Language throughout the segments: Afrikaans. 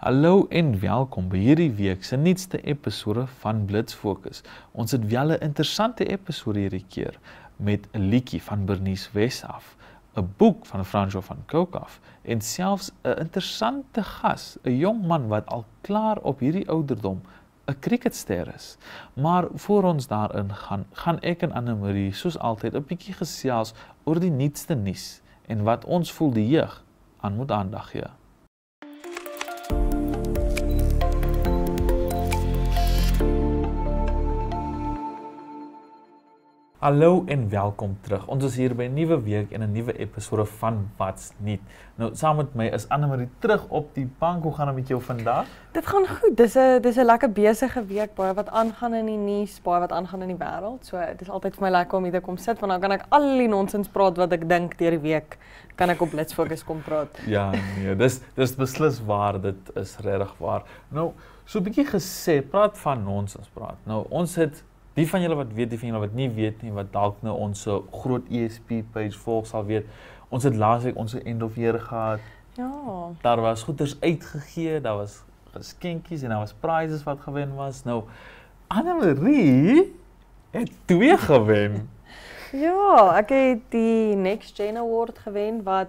Hallo en welkom by hierdie week se nuutste episode van Blitz Fokus. Ons het wel 'n interessante episode hierdie keer met 'n liedjie van Bernice West af, 'n boek van Franco van Cooke af en selfs 'n interessante gas, 'n jong man wat al klaar op hierdie ouderdom 'n cricketster is. Maar voor ons daarin gaan ek en Anne-Marie soos altyd 'n bietjie gesels oor die nuutste nuus en wat ons voel die jeug aan moet aandag gee. Hallo en welkom terug. Ons is hier by 'n nuwe week en 'n nuwe episode van Wat's Nuut. Nou, saam met my is Anne-Marie terug op die bank. Hoe gaan dit met jou vandag? Dit gaan goed. Dis 'n lekker besige week, baie wat aangaan in die nuus, baie wat aangaan in die wêreld. So dit is altyd vir my lekker om hier te kom sit want dan kan ek al die nonsens praat wat ek dink deur die week kan ek op Blitz Fokus kom praat. Ja, nee, dis beslis waar, dit is regtig waar. Nou, so 'n bietjie gesê, praat van nonsens praat. Nou, ons het die van julle wat weet, die van julle wat nie weet nie, wat dalk nou ons groot ESP page volg sal weet, ons het laasweek ons end of year gehad. Ja. Daar was goeders uitgegee, daar was geskenkies en daar was prizes wat gewen was. Nou, Anne-Marie het 2 gewen. Ja, ek het die Next Gen Award gewen wat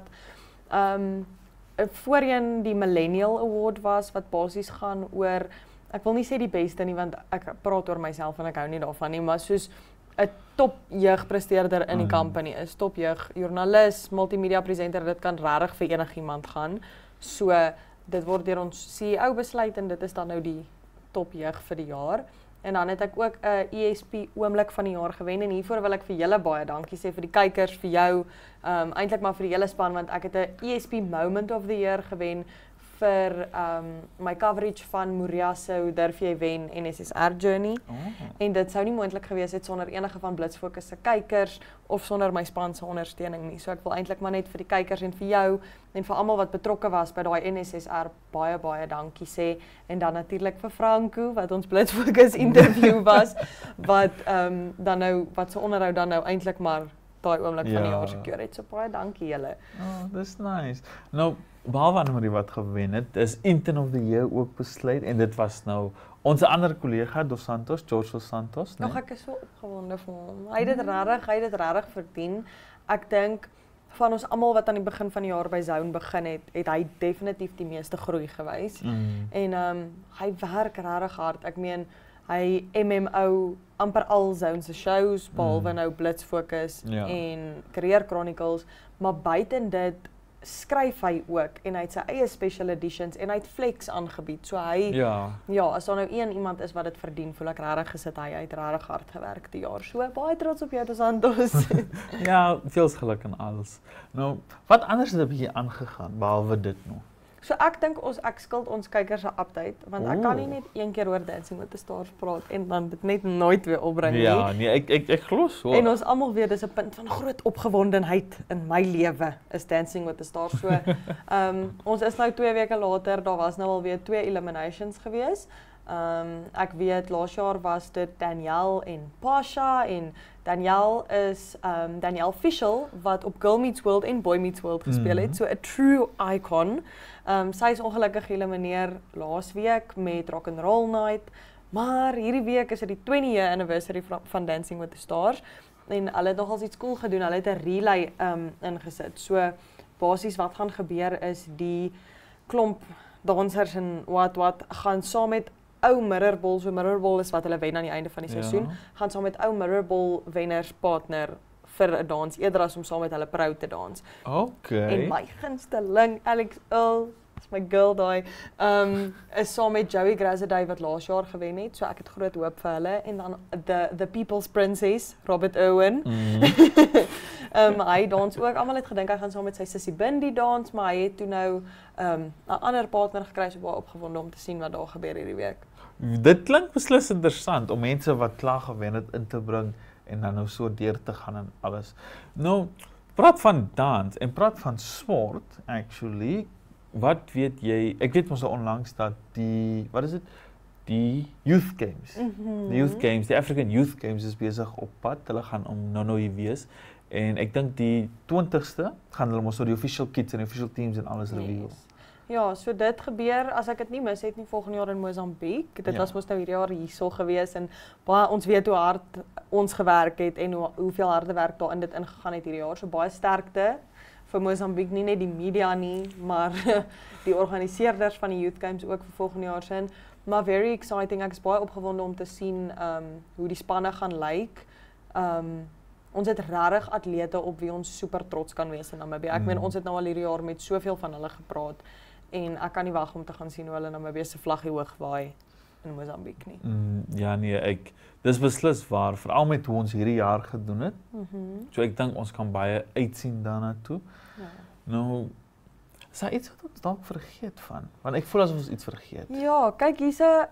voorheen die Millennial Award was wat basies gaan oor, ek wil nie sê die beste nie want ek praat oor myself en ek hou nie daarvan nie, maar soos 'n top jeugpresteerder in die company is, top jeug joernalis, multimedia presenter, dit kan regtig vir enigiemand gaan. So dit word deur ons CEO besluit en dit is dan nou die top jeug vir die jaar. En dan het ek ook 'n ESP oomblik van die jaar gewen en hiervoor wil ek vir julle baie dankie sê vir die kykers, vir jou, eintlik maar vir die hele span want ek het 'n ESP Moment of the Year gewen vir my coverage van Moria se Durf jy wen NSSR Journey. En dit sou nie moontlik gewees het sonder enige van Blitz Fokus se kykers of sonder my span se ondersteuning nie. So ek wil eintlik maar net vir die kykers en vir jou en vir almal wat betrokke was by daai NSSR baie dankie sê en dan natuurlik vir Franco wat ons Blitz Fokus interview was wat dan nou wat se onderhoud dan nou eintlik maar daai oomblik van die jaar seker het. So baie dankie julle. Dis nice. Nou, behalwe Anne-Marie wat gewen het, is Intern of the Year ook besluit en dit was nou ons ander kollega Dos Santos, George Dos Santos, né? Nog ek is so opgewonde vir hom. Hy het dit regtig verdien. Ek dink van ons almal wat aan die begin van die jaar by Zone begin het hy definitief die meeste groei gewys. En hy werk regtig hard. Ek meen hy MMO amper al Zone se shows behalwe nou Blitz Fokus en Career Chronicles, maar buiten dit skryf hy ook en hy het sy eie special editions en hy het flex aangebied. So hy as daar nou iemand is wat dit verdien, voel ek regtig gesit hy het regtig hard gewerk die jaar. So baie trots op jou Dos Santos. Ja, veel geluk en alles. Nou, wat anders het 'n bietjie aangegaan behalwe dit nog? So ek dink ek skuld ons kykers 'n update want ek kan nie net een keer oor Dancing with the Stars praat en dan dit net nooit weer opbring nie. Ja, nee, ek glo so. En ons almal weet dis 'n punt van groot opgewondenheid in my lewe is Dancing with the Stars. So ons is nou 2 weke later, daar was nou alweer 2 eliminations gewees. Ek weet laas jaar was dit Danielle en Pasha en Danielle is Danielle Fishel wat op Girl Meets World en Boy Meets World gespeel het, so 'n true icon. Sy is ongelukkig geëlimineer laas week met Rock and Roll Night, maar hierdie week is dit die 20th anniversary van Dancing with the Stars en hulle het nogals iets cool gedoen, hulle het 'n relay ingesit. So basies wat gaan gebeur is die klomp dansers en wat gaan saam met ou Mirrorball, so Mirrorball is wat hulle wen aan die einde van die seisoen, gaan saam met ou Mirrorball wenners partner vir 'n dans, eerder as om saam met hulle pro te dans. En my gunsteling, Alex Earl, is my girl daai, is saam met Joey Graziadei wat laas jaar gewen het, so ek het groot hoop vir hulle, en dan the People's Princess, Robert Owen. Hy dans ook, almal het gedink hy gaan saam met sy sussie Bindi dans, maar hy het toe nou 'n ander partner gekry, so baie opgewonde om te sien wat daar gebeur hierdie week. Dit klink beslis interessant om mense wat klaar gewen het in te bring en dan nou so deur te gaan en alles. Nou, praat van dans en praat van sport, actually. Wat weet jy, ek weet mos onlangs dat die Youth Games. Die Youth Games, die African Youth Games is besig op pad. Hulle gaan om nou hier wees. En ek dink die 20ste gaan hulle mos so die official kits en die official teams en alles reveal. Ja, so dit gebeur, as ek dit nie mis het nie, volgende jaar in Mosambiek. Dit was mos nou hierdie jaar hierso gewees en baie ons weet hoe hard ons gewerk het en hoeveel harde werk daar in dit ingegaan het hierdie jaar. So baie sterkte vir Mosambiek, nie net die media nie, maar die organiseerders van die Youth Games ook vir volgende jaar sin. Maar very exciting, ek is baie opgewonde om te sien hoe die spanne gaan lyk. Ons het regtig atlete op wie ons super trots kan wees in Namibië. Ek meen ons het nou al hierdie jaar met soveel van hulle gepraat en ek kan nie wag om te gaan sien hoe hulle Namibië se vlaggie hoog waai in Mosambiek nie. Ja nee, dis beslis waar, veral met hoe ons hierdie jaar gedoen het. So ek dink ons kan baie uitsien daarna toe. Ja. Nou, is daar iets wat ons dalk vergeet van? Want ek voel asof ons iets vergeet. Ja, kyk hierse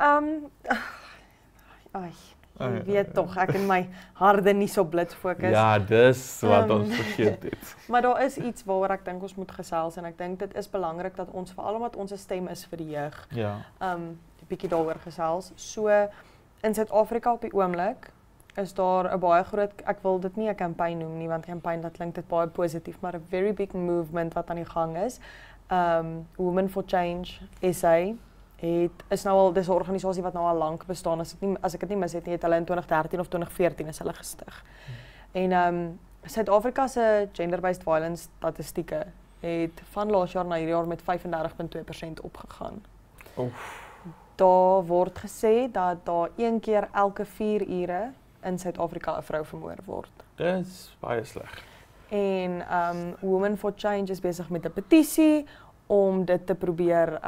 jy weet tog, ek en my harde nie so blits fokus. Ja, dis wat ons vergeet het. Maar daar is iets waaroor ek dink ons moet gesels en ek dink dit is belangrik dat ons veral omdat ons 'n stem is vir die jeug. Ja. 'n bietjie daaroor gesels. So in Suid-Afrika op die oomblik is daar 'n baie groot, ek wil dit nie 'n kampanje noem nie want kampanje dat klink dit baie positief, maar 'n very big movement wat aan die gang is. Women for Change SA is nou al, dis 'n organisasie wat nou al lank bestaan, as ek dit nie mis het nie, het hulle in 2013 of 2014 is hulle gestig. En Suid-Afrika se gender-based violence statistieke het van laas jaar na hierdie jaar met 35.2% opgegaan. Daar word gesê dat daar 1 keer elke 4 ure in Suid-Afrika 'n vrou vermoor word. Dis baie sleg. En Women for Change is besig met 'n petisie om dit te probeer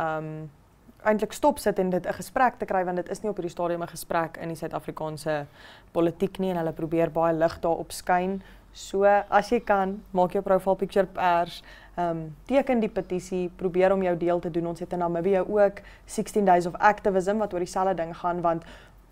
eintlik stopsit en dit 'n gesprek te kry want dit is nie op hierdie stadium 'n gesprek in die Suid-Afrikaanse politiek nie en hulle probeer baie lig daarop skyn. So as jy kan, maak jou profile picture pers, teken die petisie, probeer om jou deel te doen. Ons het in Namibië ook 16 Days of Activism wat oor dieselfde ding gaan want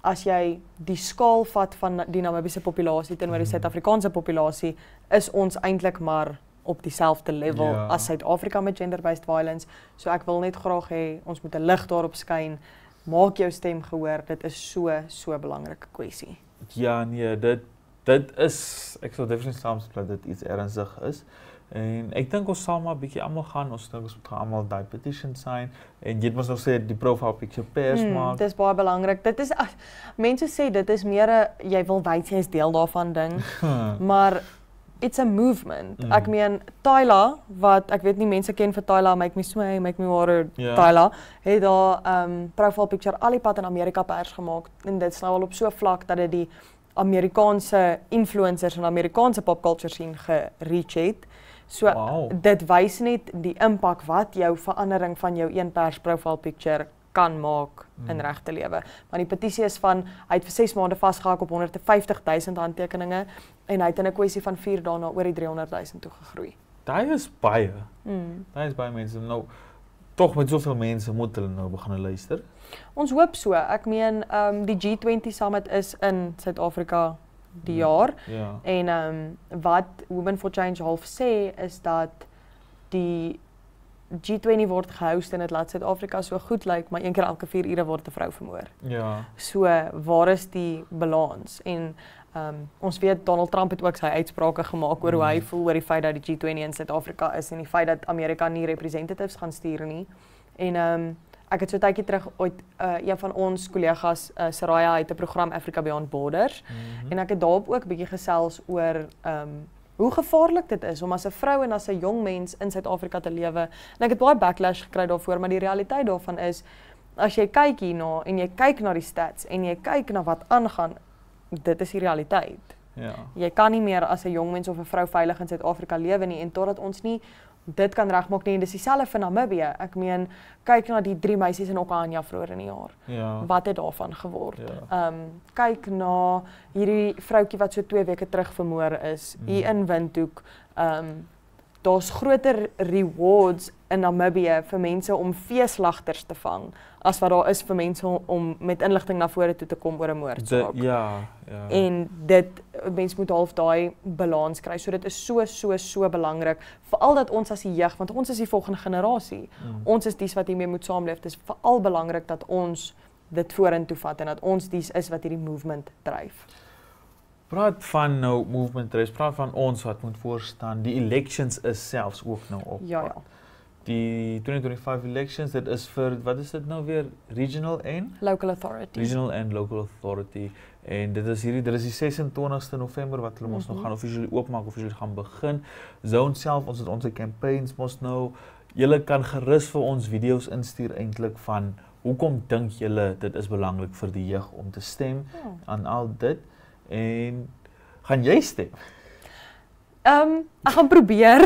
as jy die skaal vat van die Namibiese populasie teenoor die Suid-Afrikaanse populasie, is ons eintlik maar op dieselfde level as Suid-Afrika met gender-based violence. So ek wil net graag hê ons moet 'n lig daarop skyn. Maak jou stem gehoor. Dit is so belangrike kwessie. Ja nee, dit is, ek sal definitief saamstem dat dit iets ernstig is. En ek dink ons sal maar 'n bietjie almal gaan, ons moet almal daai petition sign en jy het mos nog sê die profile picture pers maak. Dis baie belangrik. Dit is mense sê dit is meer 'n jy wil wys jy is deel daarvan ding. Maar it's a movement. Ek meen Tyla wat ek weet nie mense ken vir Tyla make me water Tyla het daar profile picture al die pad in Amerika pers gemaak en dit is nou al op so vlak dat dit die Amerikaanse influencers en Amerikaanse popculture scene gereach het. So dit wys net die impak wat jou verandering van jou een pers profile picture kan maak in regte lewe. Want die petisie is hy het vir 6 maande vasgehak op 150,000 handtekeninge en hy het in 'n kwessie van 4 dae na oor die 300,000 toe gegroei. Daai is baie. Daai is baie mense. Nou tog met soveel mense moet hulle nou begin luister. Ons hoop so. Ek meen die G20 Summit is in Suid-Afrika die jaar. En wat Women for Change half sê is dat die G20 word gehost en dit laat Suid-Afrika so goed lyk, maar 1 keer elke 4 ure word 'n vrou vermoor. So waar is die balans? En ons weet Donald Trump het ook sy uitsprake gemaak oor hoe hy voel oor die feit dat die G20 in Suid-Afrika is en die feit dat Amerika nie representatives gaan stuur nie. En ek het so 'n tydjie terug ooit een van ons kollegas, Saraya, het 'n program Africa Beyond Borders en ek het daarop ook bietjie gesels oor hoe gevaarlik dit is om as 'n vrou en as 'n jong mens in Suid-Afrika te lewe. En ek het baie backlash gekry daarvoor, maar die realiteit daarvan is as jy kyk hierna en jy kyk na die stats en jy kyk na wat aangaan, dit is die realiteit. Jy kan nie meer as 'n jong mens of 'n vrou veilig in Suid-Afrika lewe nie en totdat ons nie dit kan regmaak nie en dis dieselfde vir Namibië. Ek meen, kyk na die 3 meisies in Okanja vroeër in die jaar. Wat het daarvan geword? Kyk na hierdie vroutjie wat so 2 weke terug vermoor is hier in Windhoek. Daar's groter rewards in Namibië vir mense om veeslagters te vang as wat daar is vir mense om met inligting na vore toe te kom oor 'n moordsaak. En mense moet half daai balans kry. So dit is so belangrik, veral dat ons as die jeug, want ons is die volgende generasie. Ons is dies wat hiermee moet saamleef. Dit is veral belangrik dat ons dit vorentoe vat en dat ons dies is wat hierdie movement dryf. Praat van nou movement dryf, praat van ons wat moet voorstaan. Die elections is selfs ook nou op. die 2025 elections, dit is vir, wat is dit nou weer, regional en? Local authority. Regional and local authority. En dit is die 26ste November wat hulle ons nog gaan officially oopmaak, officially gaan begin. Zone self, ons het ons campaigns mos nou. Julle kan gerus vir ons video's instuur eintlik van hoekom dink julle dit is belangrik vir die jeug om te stem aan al dit. En gaan jy stem? Ek gaan probeer.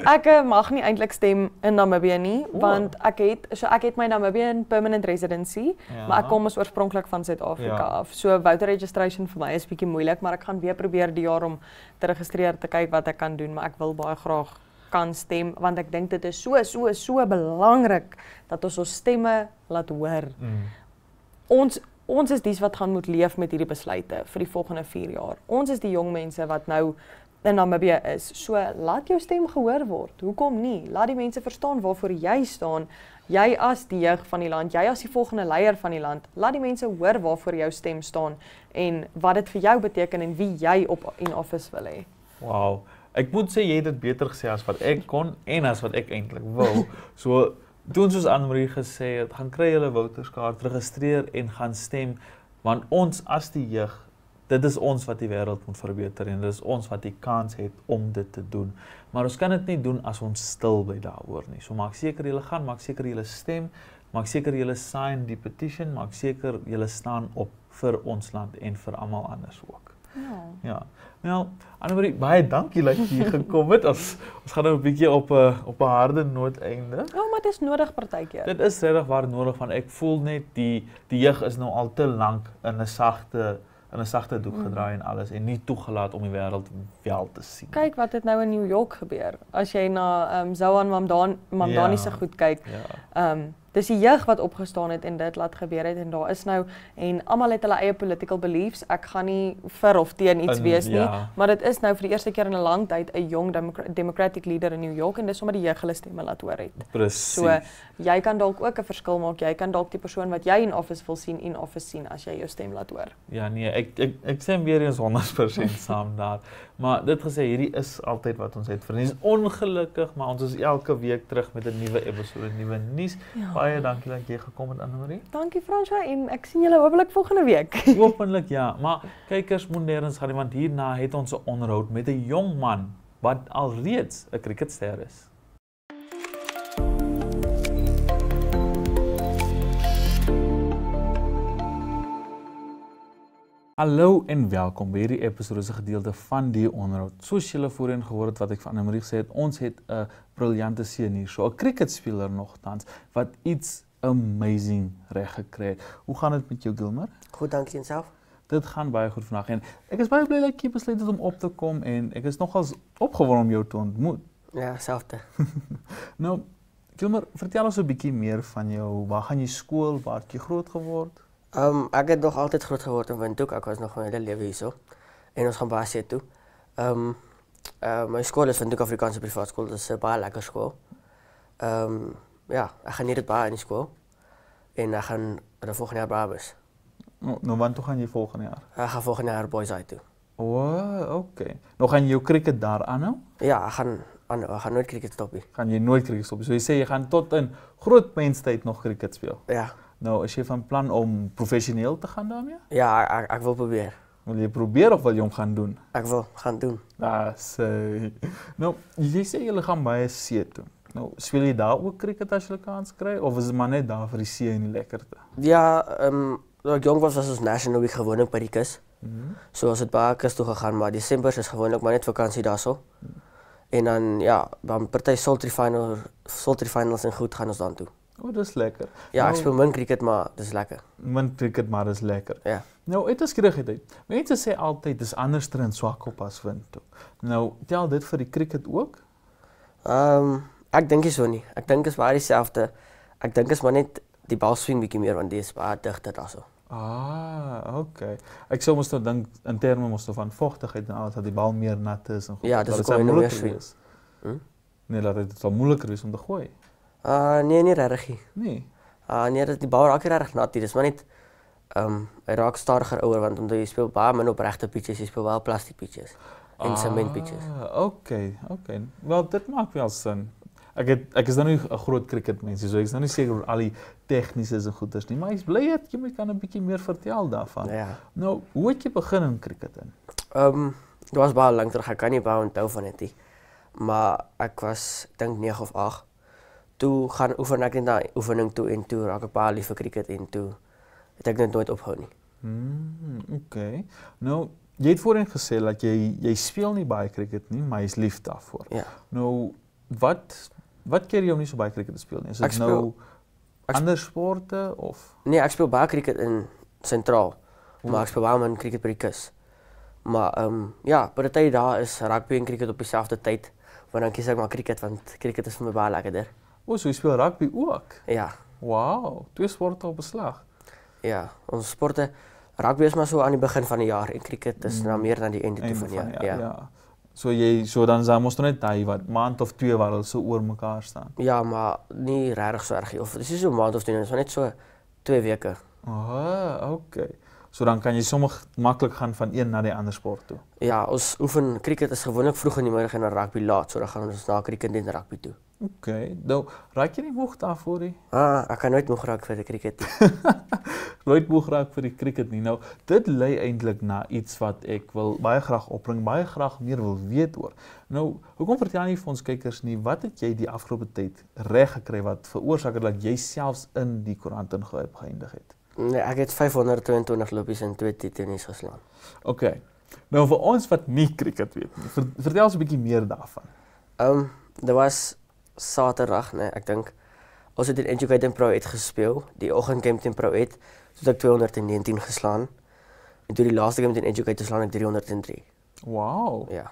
Ek mag nie eintlik stem in Namibië nie, want ek het my Namibian permanent residency, maar ek kom is oorspronklik van Suid-Afrika af. So voter registration vir my is bietjie moeilik, maar ek gaan weer probeer die jaar om te registreer, te kyk wat ek kan doen, maar ek wil baie graag kan stem, want ek dink dit is so belangrik dat ons stemme laat hoor. Ons is dies wat gaan moet leef met hierdie besluite vir die volgende 4 jaar. Ons is die jong mense wat nou in Namibië is. So laat jou stem gehoor word. Hoekom nie? Laat die mense verstaan waarvoor jy staan. Jy as die jeug van die land, jy as die volgende leier van die land. Laat die mense hoor waarvoor jou stem staan en wat dit vir jou beteken en wie jy op in office wil hê. Wow. Ek moet sê jy het dit beter gesê as wat ek kon en as wat ek eintlik wou. So doen soos Anne-Marie gesê het, gaan kry julle voterskaart, registreer en gaan stem, want ons as die jeug, dit is ons wat die wêreld moet verbeter en dit is ons wat die kans het om dit te doen. Maar ons kan dit nie doen as ons stil bly daaroor nie. So maak seker julle gaan, maak seker julle stem, maak seker julle sign die petition, maak seker julle staan op vir ons land en vir almal anders ook. Ja. Nou, Anne-Marie, baie dankie dat jy gekom het. Ons gaan nou 'n bietjie op 'n harde noot einde. Maar dit is nodig partykeer. Dit is regtig waar nodig, want ek voel net die jeug is nou al te lank in 'n sagte doek gedraai en alles en nie toegelaat om die wêreld wel te sien. Kyk wat het nou in New York gebeur. As jy na Zohan Mamdani se goed kyk. Dis die jeug wat opgestaan het en dit laat gebeur het en daar is nou en almal het hulle eie political beliefs. Ek gaan nie vir of teen iets wees nie, maar dit is nou vir die eerste keer in 'n lang tyd 'n jong democratic leader in New York en dis omdat die jeug hulle stemme laat hoor het. Presies. So jy kan dalk ook 'n verskil maak. Jy kan dalk die persoon wat jy in office wil sien in office sien as jy jou stem laat hoor. Ja nee, ek sê weer eens 100% saam daar. Maar dit gesê, hierdie is altyd wat ons het verdiens. Ongelukkig, maar ons is elke week terug met 'n nuwe episode, nuwe nuus. Baie dankie dat jy gekom het, Anne-Marie. Dankie Franswa en ek sien julle hopelik volgende week. Hopelik ja, maar kykers moet nêrens gaan, want hierna het ons 'n onderhoud met 'n jong man wat alreeds 'n cricketster is. Hallo en welkom by hierdie episode se gedeelte van die onderhoud. Soos julle voorheen gehoor het wat ek van Anne-Marie gesê het, ons het 'n briljante seun hier, so 'n cricketspeler nogtans wat iets amazing reg gekry het. Hoe gaan dit met jou, Gilmer? Goed, dankie en self. Dit gaan baie goed vandag en ek is baie bly dat jy besluit het om op te kom en ek is nogals opgewonde om jou te ontmoet. Ja, selfde. Nou, Gilmer, vertel ons 'n bietjie meer van jou. Waar gaan jy skool? Waar het jy groot geword? Ek het nog altyd groot geword in Windhoek. Ek was nog my hele lewe hierso. En ons gaan baie see toe. My skool is Windhoek Afrikaanse Privaat Skool. Dit is 'n baie lekker skool. Ja, ek geniet dit baie in die skool. En ek gaan die volgende jaar Brabus. Nou, want toe gaan jy volgende jaar? Ek gaan volgende jaar Boys High toe. Okay. Nou gaan jy jou cricket daar aanhou? Ja, ek gaan nooit cricket stop nie. Gaan jy nooit cricket stop? So jy sê jy gaan tot in groot menstyd nog cricket speel? Ja. Nou, is jy van plan om professioneel te gaan daarmee? Ja, ek wil probeer. Wil jy probeer of wil jy hom gaan doen? Ek wil gaan doen. Nou, jy sê jy gaan baie see toe. Nou, speel jy daar ook cricket as jy kans kry of is dit maar net daar vir die see en die lekkerte? Ja, toe ek jong was ons National Week gewoonlik by die kus. So ons het baie kus toe gegaan, maar Desember is gewoonlik maar net vakansie daarso. En dan ja, dan party sultry finals en goed gaan ons dan toe. Dis lekker. Ja, ek speel min cricket, maar dis lekker. Min cricket, maar dis lekker. Ja. Nou, uit skierigheid. Mense sê altyd dis anderster in Swakop as Windhoek. Nou, tel dit vir die cricket ook? Ek dink nie so nie. Ek dink is baie dieselfde. Ek dink is maar net die bal swing bietjie meer want dit is baie digter daarso. Okay. Ek sou mos nou dink in terme van vogtigheid en alles dat die bal meer nat is en goed. Ja, dis ook meer swing. Nee, dat dit sal moeiliker wees om te gooi. Nee, nie regtig nie. Nee. Nee, die bal raak regtig nat. Dis maar net hy raak stadiger ouer want omdat jy speel baie min op regte pitches, jy speel wel plastiek pitches en cement pitches. Okay. Wel, dit maak wel sin. Ek is nou nie 'n groot cricketmens, so ek is nou nie seker oor al die tegniese en goeders nie, maar ek's bly dat jy my kan 'n bietjie meer vertel daarvan. Ja. Nou, hoe het jy begin in cricket in? Dit was baie lank terug, ek kan nie baie onthou van dit nie. Maar ek was, dink 9 of 8. Toe gaan oefen ek net na oefening toe en toe raak ek baie lief vir cricket en toe het ek net nooit opgehou nie. Okay. Nou, jy het voorheen gesê dat jy speel nie baie cricket nie, maar jy is lief daarvoor. Ja. Nou, wat keer jou nie so baie cricket te speel nie? Is dit nou ander sporte of? Nee, ek speel baie cricket in sentraal, maar ek speel baie min cricket by die kus. Maar ja, by die tyd daar is rugby en cricket op dieselfde tyd, want dan kies ek maar cricket, want cricket is vir my baie lekkerder. So jy speel rugby ook? Ja. Wow, 2 sporte op beslag. Ja, ons sporte, rugby is maar so aan die begin van die jaar en cricket is nou meer aan die einde toe van die jaar. Ja. So dan is mos net daai wat maand of 2 waar hulle so oor mekaar staan. Ja, maar nie regtig so erg nie. Of dis nie so 'n maand of 2, dit is net so 2 weke. Okay. So dan kan jy sommer maklik gaan van een na die ander sport toe. Ja, ons oefen cricket is gewoonlik vroeg in die middag en dan rugby laat, so dan gaan ons na cricket en rugby toe. Okay. Nou, raak jy nie moeg daarvoor nie? Ek kan nooit moeg raak vir die cricket nie. Nooit moeg raak vir die cricket nie. Nou, dit lei eintlik na iets wat ek wil baie graag opbring, baie graag meer wil weet oor. Nou, hoekom vertel jy vir ons kykers nie, wat het jy die afgelope tyd reg gekry wat veroorsaak het dat jy selfs in die koerant geëindig het? Nee, ek het 522 lopies en 2 T20's geslaan. Okay. Nou vir ons wat nie cricket weet nie, vertel ons 'n bietjie meer daarvan. Dit was Saterdag, nee, ek dink ons het in Educate en Pro gespeel, die oggendgame teen Pro toe het ek 219 geslaan. En toe die laaste game teen Educate slaan ek 303. Wow. Ja.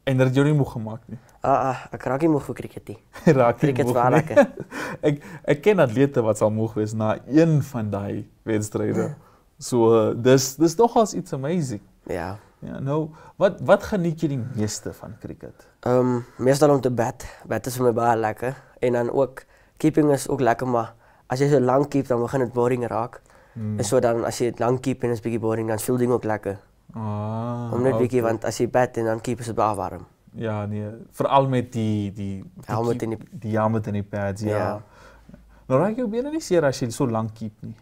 En dat het jou nie moeg gemaak nie. Ek raak nie moeg vir cricket nie. Raak nie cricket moeg is lekker. Ek ken atlete wat sal moeg wees na een van daai wedstryde. So dis nogals iets amazing. Ja. Ja, nou wat geniet jy die meeste van cricket? Meestal om te bat. Bat is vir my baie lekker. En dan ook keeping is ook lekker, maar as jy so lank keep dan begin dit boring raak. En so dan as jy dit lank keep en is bietjie boring, dan fielding ook lekker. Om net bietjie, want as jy bat en dan keep is dit baie warm. Ja, nee, veral met die helmet en die pads, ja. Nou raak jou bene nie seer as jy so lank keep nie.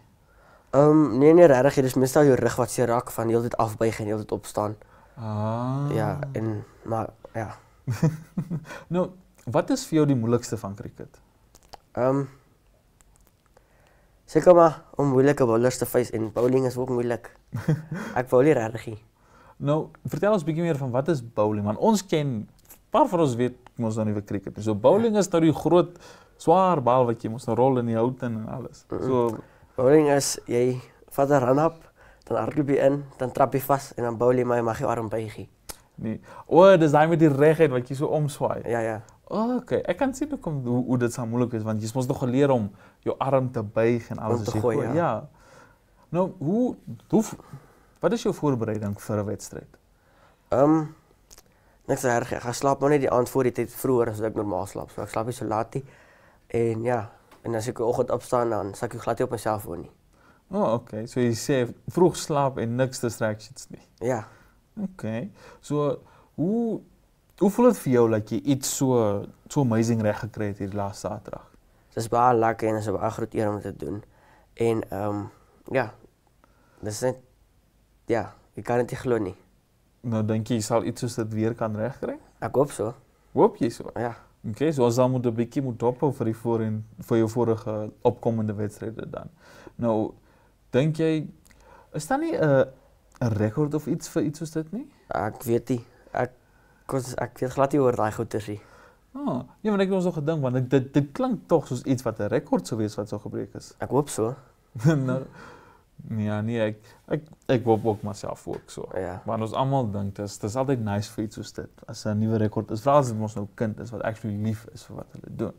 Nee, regtig, dit is meestal jou rug wat seer raak van heeltyd afbuig en heeltyd opstaan. Ja, maar ja. Nou, wat is vir jou die moeilikste van cricket? Seker maar om moeilike bowlers te face en bowling is ook moeilik. Ek bowl nie regtig nie. Nou, vertel ons bietjie meer van wat is bowling, want ons ken, paar van ons weet ons nou nie vir cricket nie. So bowling is nou die groot swaar bal wat jy moet nou rol in die hout en alles. So bowling is jy vat 'n run up, dan hardloop jy in, dan trap jy vas en dan bowl jy maar jy mag jou arm buigie. Nee. Dis daai met die regheid wat jy so omswaai. Ja. Okay, ek kan sien hoe dit sou moeilik is want jy moet nog geleer om jou arm te buig en alles om te gooi. Ja. Nou, wat is jou voorbereiding vir 'n wedstryd? Niks erg. Ek gaan slaap maar net die aand voor die tyd vroeër as ek normaal slaap. So ek slaap nie so laat nie. En ja, en as ek die oggend opstaan dan sal ek glad nie op my selfoon nie. Okay. So jy sê vroeg slaap en niks distractions nie. Ja. Okay. So hoe voel dit vir jou dat jy iets so amazing reg gekry het hier laaste Saterdag? Dit is baie lekker en dit is 'n baie groot eer om dit te doen. En ja. Dis net ek kan dit nie glo nie. Nou dink jy sal iets soos dit weer kan regkry? Ek hoop so. Hoop jy so? Ja. Okay, so ons moet 'n bietjie dophou vir jou vorige opkomende wedstryde dan. Nou, dink jy is daar nie 'n rekord of iets vir iets soos dit nie? Ek weet nie. Ek weet glad nie oor daai goeters nie. Ja, maar ek het ons nog gedink want dit klink tog soos iets wat 'n rekord sou wees wat sou gebreek is. Ek hoop so. Nou, ja, nee, ek hoop ook myself ook so. Ja. Want ons almal dink dis altyd nice vir iets soos dit. As 'n nuwe rekord is, veral as dit mos nou kind is wat actually lief is vir wat hulle doen.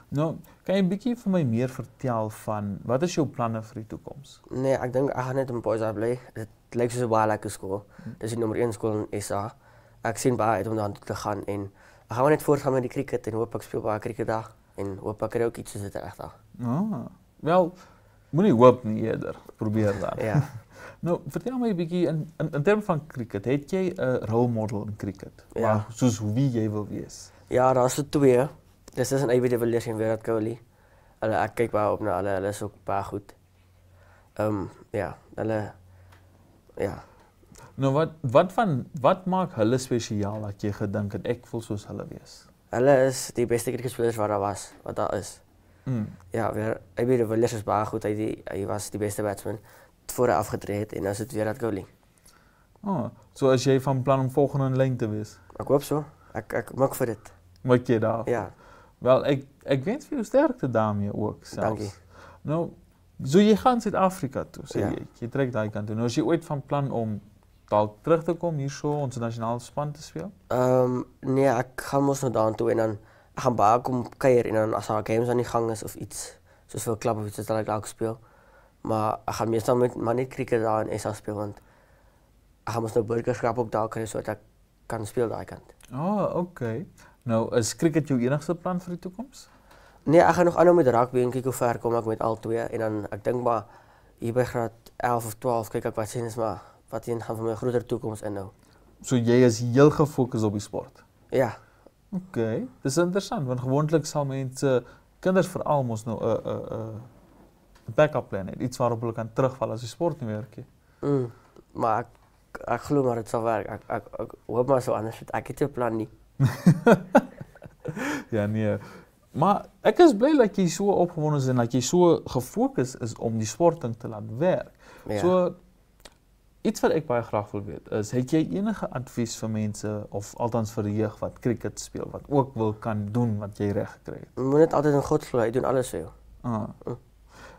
Nou, kan jy 'n bietjie vir my meer vertel van wat is jou planne vir die toekoms? Nee, ek dink ek gaan net in Poisa bly. Dit lyk soos 'n baie lekker skool. Dis die nommer 1 skool in SA. Ek sien baie uit om daartoe te gaan en ek gaan net voortgaan met die cricket en hoop ek speel baie cricket dag en hoop ek kry ook iets soos dit regtig. Wel, moenie hoop nie eerder, probeer dan. Ja. Nou, vertel my 'n bietjie in terme van cricket, het jy 'n role model in cricket? Ja. Soos wie jy wil wees? Ja, daar's so 2. Dis is 'n AB de Villiers en Virat Kohli. Ek kyk baie op na hulle is ook baie goed. Ja, ja. Nou wat maak hulle spesiaal dat jy gedink het ek wil soos hulle wees? Hulle is die beste cricketspelers wat daar is. Ja, AB de Villiers is baie goed. Hy was die beste batsman voor hy afgetree het en nou is dit Virat Kohli. So as jy van plan om volgende in lyn te wees? Ek hoop so. Ek maak vir dit. Maak jy daar? Ja. Wel, ek wens vir jou sterkte daarmee ook selfs. Dankie. Nou, so jy gaan Suid-Afrika toe, sê Ja. jy trek daai kant toe. Nou as jy ooit van plan om dalk terug te kom hierso ons nasionale span te speel? Nee, ek gaan mos nou daartoe en dan ek gaan baie kom kuier en dan as daar games aan die gang is of iets, soos vir 'n klub of iets, dan ek dalk speel. Maar ek gaan meestal maar net cricket daar in SA speel want ek gaan mos nou burgerskap ook daar kry sodat ek kan speel daai kant. Okay. Nou, is cricket jou enigste plan vir die toekoms? Nee, ek gaan nog aanhou met rugby en kyk hoe ver kom ek met al 2 en dan ek dink maar hier by graad 11 of 12 kyk ek wat sien is maar wat een gaan vir my groter toekoms inhou. So jy is heel gefokus op die sport? Ja. Okay, dis interessant want gewoonlik sal mense, kinders veral mos nou 'n backup plan hê, iets waarop hulle kan terugval as die sport nie werk nie. Maar ek glo maar dit sal werk. Ek hoop maar so anders ek het 'n plan nie. Ja, nee. Maar ek is bly dat jy so opgewonde is en dat jy so gefokus is om die sporting te laat werk. Ja. So iets wat ek baie graag wil weet is, het jy enige advies vir mense of althans vir die jeug wat cricket speel wat ook wil kan doen wat jy reg gekry het? Jy moet net altyd in God glo, hy doen alles vir jou.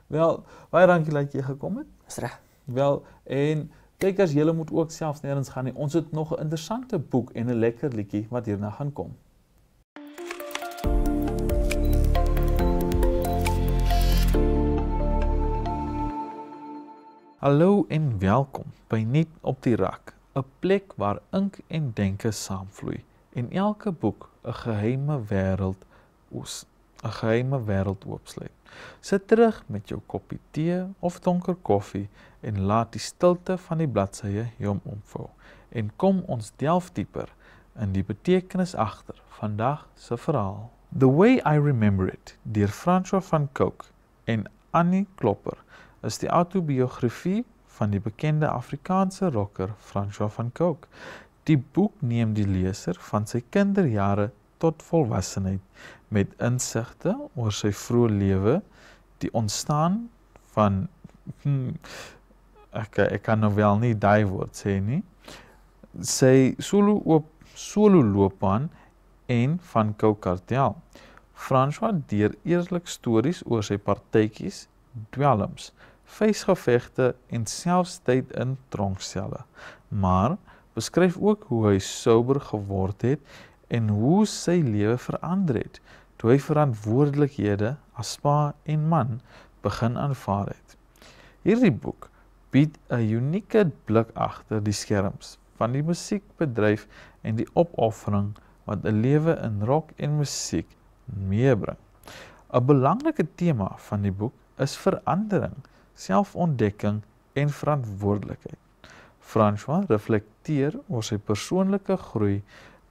Wel, baie dankie dat jy gekom het. Dis reg. Wel, en kykers, julle moet ook selfs nêrens gaan nie. Ons het nog 'n interessante boek en 'n lekker liedjie wat hierna gaan kom. Hallo en welkom by Nuut op die Rak, 'n plek waar ink en denke saamvloei en elke boek 'n geheime wêreld oopsluit. Sit terug met jou koppie tee of donker koffie en laat die stilte van die bladsye jou omvou. En kom ons delf dieper in die betekenis agter vandag se verhaal. The Way I Remember It deur Francois van Cooke en Annie Klopper is die autobiografie van die bekende Afrikaanse rocker Francois van Cooke. Die boek neem die leser van sy kinderjare tot volwassenheid met insigte oor sy vroeë lewe, die ontstaan van ek kan nou wel nie daai woord sê nie, sy solo loopbaan en van Cooke Cartel. Francois deur eerlik stories oor sy partytjies, dwelms, vuisgevegte en selfs tyd in tronkselle, maar beskryf ook hoe hy sober geword het en hoe sy lewe verander het, toe hy verantwoordelikhede as pa en man begin aanvaar het. Hierdie boek bied 'n unieke blik agter die skerms van die musiekbedryf en die opoffering wat 'n lewe in rock en musiek meebring. 'n Belangrike tema van die boek is verandering, selfontdekking en verantwoordelikheid. Francois reflekteer oor sy persoonlike groei,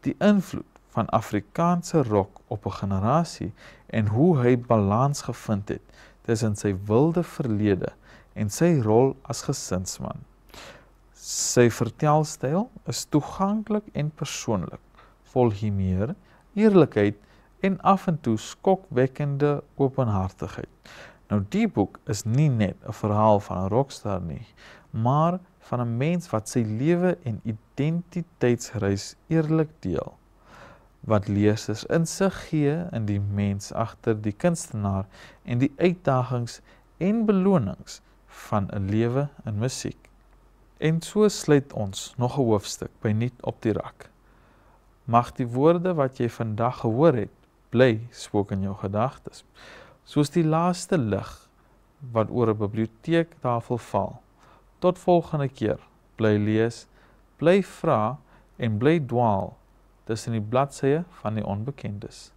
die invloed van Afrikaanse rock op 'n generasie en hoe hy balans gevind het tussen sy wilde verlede en sy rol as gesinsman. Sy vertelstyl is toeganklik en persoonlik, vol humeur, eerlikheid en af en toe skokwekkende openhartigheid. Nou die boek is nie net 'n verhaal van 'n rockstar nie, maar van 'n mens wat sy lewe en identiteitsreis eerlik deel, wat lesers insig gee in die mens agter die kunstenaar en die uitdagings en belonings van 'n lewe in musiek. En so sluit ons nog 'n hoofstuk by Nuut op die Rak. Mag die woorde wat jy vandag gehoor het, bly spook in jou gedagtes, soos die laaste lig wat oor 'n biblioteektafel val. Tot volgende keer, bly lees, bly vra en bly dwaal tussen die bladsye van die onbekendes.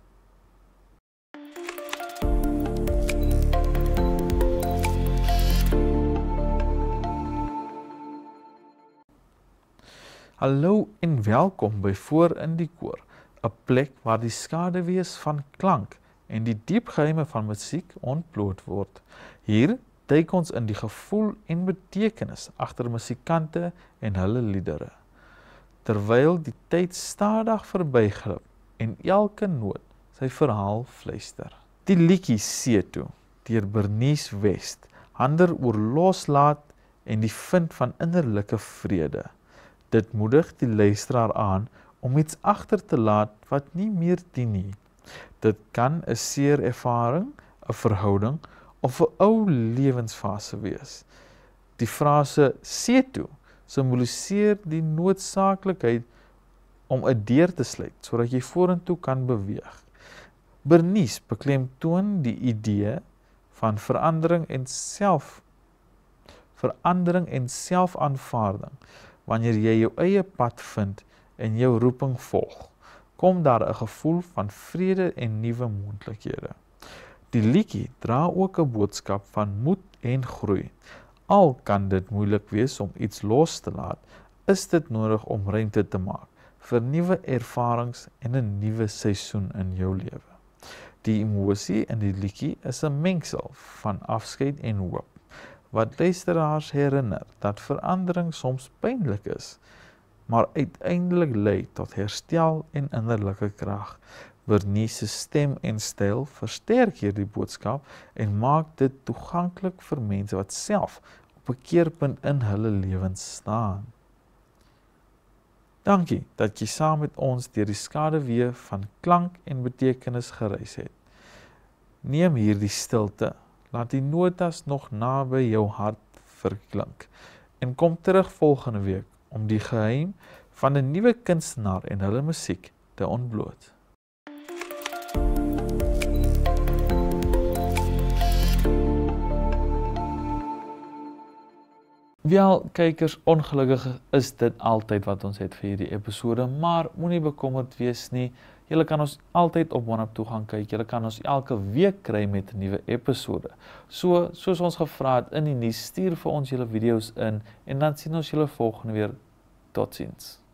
Hallo en welkom by Voor in die Koor, 'n plek waar die skaduwees van klank en die diep geheime van musiek ontbloot word. Hier duik ons in die gevoel en betekenis agter musikante en hulle liedere. Terwyl die tyd stadig verbyglip en elke noot sy verhaal fluister. Die liedjie See Toe deur Bernice West handel oor loslaat en die vind van innerlike vrede. Dit moedig die luisteraar aan om iets agter te laat wat nie meer dien nie. Dit kan 'n seer ervaring, 'n verhouding of 'n ou lewensfase wees. Die frase see toe simboliseer die noodsaaklikheid om 'n deur te sluit sodat jy vorentoe kan beweeg. Bernice beklemtoon die idee van verandering en selfaanvaarding. Wanneer jy jou eie pad vind en jou roeping volg, kom daar 'n gevoel van vrede en nuwe moontlikhede. Die liedjie dra ook 'n boodskap van moed en groei. Al kan dit moeilik wees om iets los te laat, is dit nodig om ruimte te maak vir nuwe ervarings en 'n nuwe seisoen in jou lewe. Die emosie in die liedjie is 'n mengsel van afskeid en hoop, wat luisteraars herinner dat verandering soms pynlik is, maar uiteindelik lei tot herstel en innerlike krag. Bernice se stem en styl versterk hierdie boodskap en maak dit toeganklik vir mense wat self op 'n keerpunt in hulle lewens staan. Dankie dat jy saam met ons deur die skaduwee van klank en betekenis gereis het. Neem hierdie stilte, laat die notas nog naby jou hart verklink en kom terug volgende week om die geheim van 'n nuwe kunstenaar en hulle musiek te ontbloot. Wel, kykers, ongelukkig is dit altyd wat ons het vir hierdie episode, maar moenie bekommerd wees nie. Julle kan ons altyd op OneUp toe gaan kyk. Julle kan ons elke week kry met 'n nuwe episode. Soos ons gevra het in die nuus, stuur vir ons julle video's in en dan sien ons julle volgende weer. Totsiens.